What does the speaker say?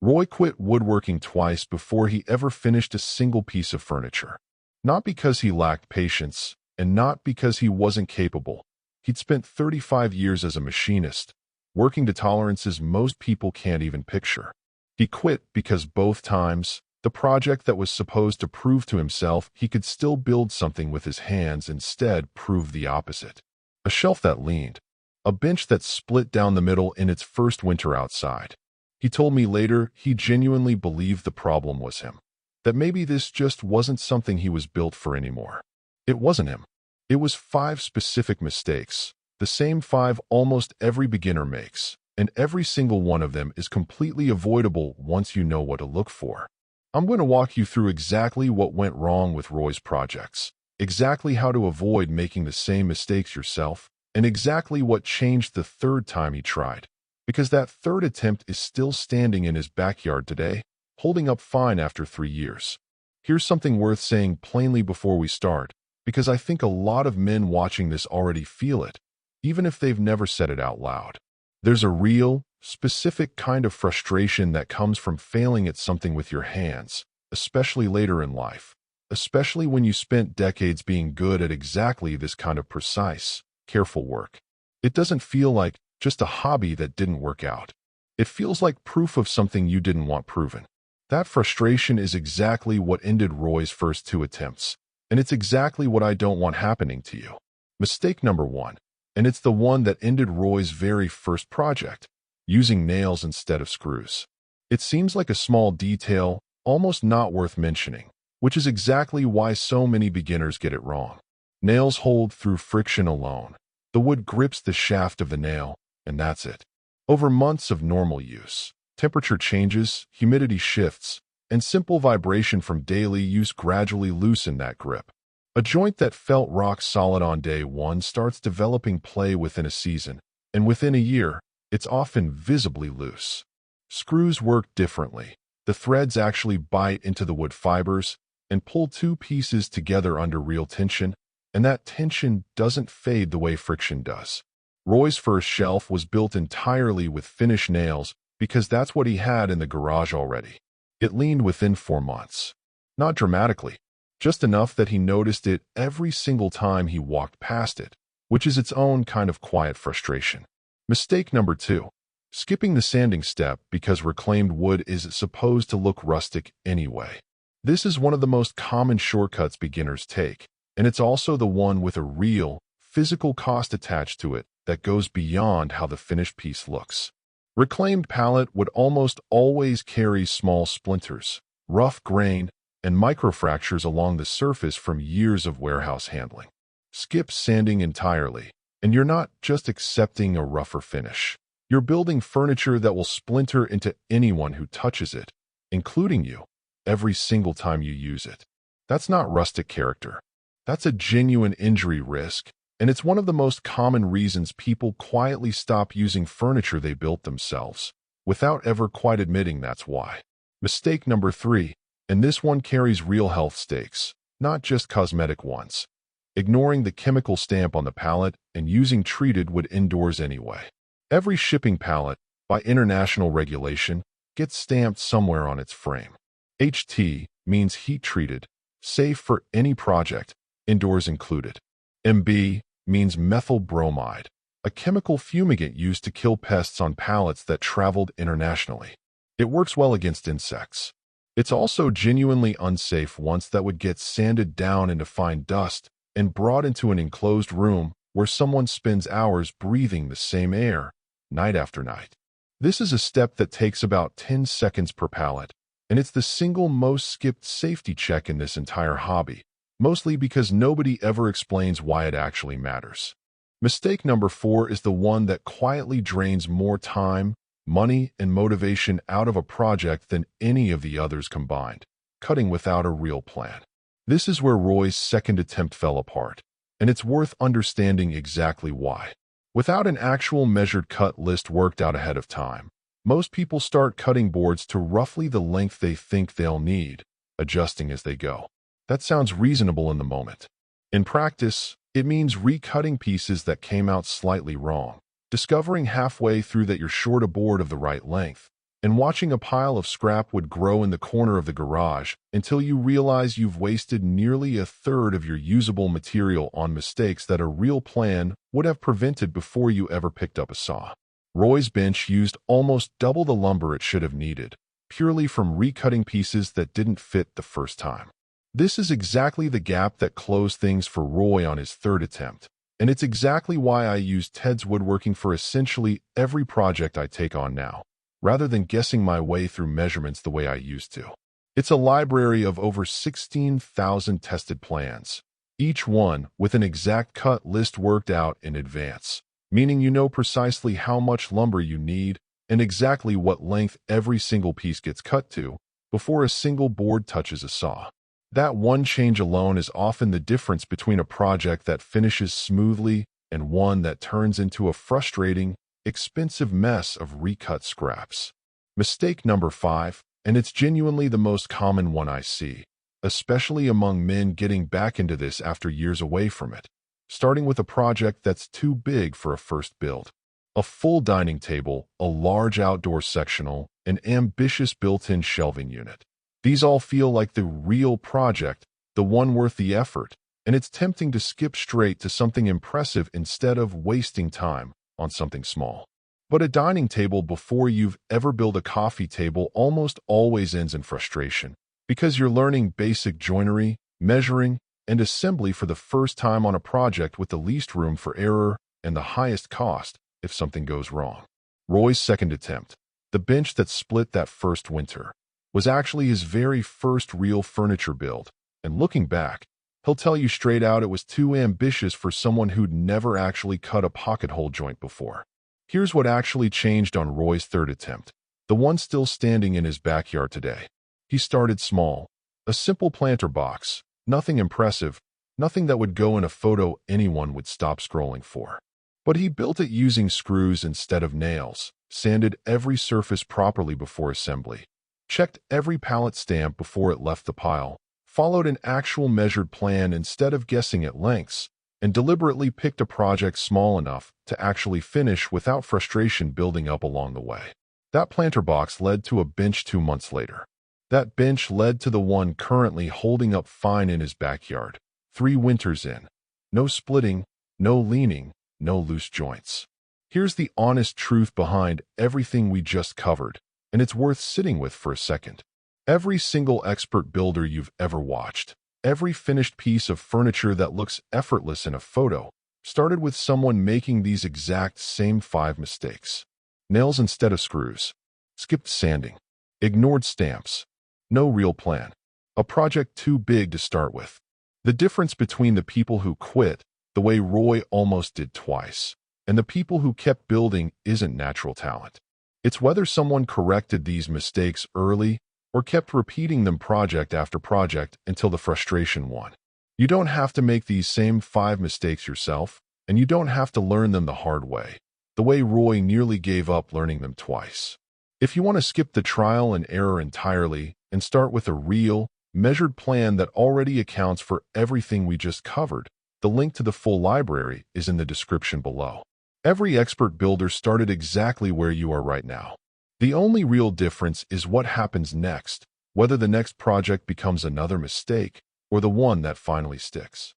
Roy quit woodworking twice before he ever finished a single piece of furniture. Not because he lacked patience, and not because he wasn't capable. He'd spent 35 years as a machinist, working to tolerances most people can't even picture. He quit because both times, the project that was supposed to prove to himself he could still build something with his hands instead proved the opposite. A shelf that leaned. A bench that split down the middle in its first winter outside. He told me later he genuinely believed the problem was him. That maybe this just wasn't something he was built for anymore. It wasn't him. It was 5 specific mistakes, the same 5 almost every beginner makes, and every single one of them is completely avoidable once you know what to look for. I'm going to walk you through exactly what went wrong with Roy's projects, exactly how to avoid making the same mistakes yourself, and exactly what changed the 3rd time he tried. Because that 3rd attempt is still standing in his backyard today, holding up fine after 3 years. Here's something worth saying plainly before we start, because I think a lot of men watching this already feel it, even if they've never said it out loud. There's a real, specific kind of frustration that comes from failing at something with your hands, especially later in life, especially when you spent decades being good at exactly this kind of precise, careful work. It doesn't feel like just a hobby that didn't work out. It feels like proof of something you didn't want proven. That frustration is exactly what ended Roy's first 2 attempts, and it's exactly what I don't want happening to you. Mistake number 1, and it's the one that ended Roy's very first project, using nails instead of screws. It seems like a small detail, almost not worth mentioning, which is exactly why so many beginners get it wrong. Nails hold through friction alone. The wood grips the shaft of the nail, and that's it. Over months of normal use, temperature changes, humidity shifts, and simple vibration from daily use gradually loosen that grip. A joint that felt rock solid on day 1 starts developing play within a season, and within a year, it's often visibly loose. Screws work differently. The threads actually bite into the wood fibers and pull 2 pieces together under real tension, and that tension doesn't fade the way friction does. Roy's first shelf was built entirely with finished nails because that's what he had in the garage already. It leaned within 4 months. Not dramatically, just enough that he noticed it every single time he walked past it, which is its own kind of quiet frustration. Mistake number 2. Skipping the sanding step because reclaimed wood is supposed to look rustic anyway. This is one of the most common shortcuts beginners take, and it's also the one with a real, physical cost attached to it that goes beyond how the finished piece looks. Reclaimed pallet would almost always carry small splinters, rough grain, and microfractures along the surface from years of warehouse handling. Skip sanding entirely, and you're not just accepting a rougher finish. You're building furniture that will splinter into anyone who touches it, including you, every single time you use it. That's not rustic character. That's a genuine injury risk, and it's one of the most common reasons people quietly stop using furniture they built themselves, without ever quite admitting that's why. Mistake number 3, and this one carries real health stakes, not just cosmetic ones. Ignoring the chemical stamp on the pallet and using treated wood indoors anyway. Every shipping pallet, by international regulation, gets stamped somewhere on its frame. HT means heat-treated, safe for any project, indoors included. MB means methyl bromide, a chemical fumigant used to kill pests on pallets that traveled internationally. It works well against insects. It's also genuinely unsafe once that would get sanded down into fine dust and brought into an enclosed room where someone spends hours breathing the same air, night after night. This is a step that takes about 10 seconds per pallet, and it's the single most skipped safety check in this entire hobby, mostly because nobody ever explains why it actually matters. Mistake number 4 is the one that quietly drains more time, money, and motivation out of a project than any of the others combined, cutting without a real plan. This is where Roy's second attempt fell apart, and it's worth understanding exactly why. Without an actual measured cut list worked out ahead of time, most people start cutting boards to roughly the length they think they'll need, adjusting as they go. That sounds reasonable in the moment. In practice, it means recutting pieces that came out slightly wrong, discovering halfway through that you're short a board of the right length, and watching a pile of scrap wood grow in the corner of the garage until you realize you've wasted nearly a third of your usable material on mistakes that a real plan would have prevented before you ever picked up a saw. Roy's bench used almost double the lumber it should have needed, purely from recutting pieces that didn't fit the first time. This is exactly the gap that closed things for Roy on his third attempt, and it's exactly why I use Ted's Woodworking for essentially every project I take on now, rather than guessing my way through measurements the way I used to. It's a library of over 16,000 tested plans, each one with an exact cut list worked out in advance, meaning you know precisely how much lumber you need and exactly what length every single piece gets cut to before a single board touches a saw. That one change alone is often the difference between a project that finishes smoothly and one that turns into a frustrating, expensive mess of recut scraps. Mistake number 5, and it's genuinely the most common one I see, especially among men getting back into this after years away from it, starting with a project that's too big for a first build. A full dining table, a large outdoor sectional, an ambitious built-in shelving unit. These all feel like the real project, the one worth the effort, and it's tempting to skip straight to something impressive instead of wasting time on something small. But a dining table before you've ever built a coffee table almost always ends in frustration, because you're learning basic joinery, measuring, and assembly for the first time on a project with the least room for error and the highest cost if something goes wrong. Roy's second attempt, the bench that split that first winter, was actually his very first real furniture build, and looking back, he'll tell you straight out it was too ambitious for someone who'd never actually cut a pocket hole joint before. Here's what actually changed on Roy's third attempt, the one still standing in his backyard today. He started small, a simple planter box, nothing impressive, nothing that would go in a photo anyone would stop scrolling for. But he built it using screws instead of nails, sanded every surface properly before assembly, checked every pallet stamp before it left the pile, followed an actual measured plan instead of guessing at lengths, and deliberately picked a project small enough to actually finish without frustration building up along the way. That planter box led to a bench 2 months later. That bench led to the one currently holding up fine in his backyard, 3 winters in. No splitting, no leaning, no loose joints. Here's the honest truth behind everything we just covered, and it's worth sitting with for a second. Every single expert builder you've ever watched, every finished piece of furniture that looks effortless in a photo, started with someone making these exact same 5 mistakes. Nails instead of screws. Skipped sanding. Ignored stamps. No real plan. A project too big to start with. The difference between the people who quit, the way Roy almost did twice, and the people who kept building isn't natural talent. It's whether someone corrected these mistakes early or kept repeating them project after project until the frustration won. You don't have to make these same 5 mistakes yourself, and you don't have to learn them the hard way, the way Roy nearly gave up learning them twice. If you want to skip the trial and error entirely and start with a real, measured plan that already accounts for everything we just covered, the link to the full library is in the description below. Every expert builder started exactly where you are right now. The only real difference is what happens next, whether the next project becomes another mistake or the one that finally sticks.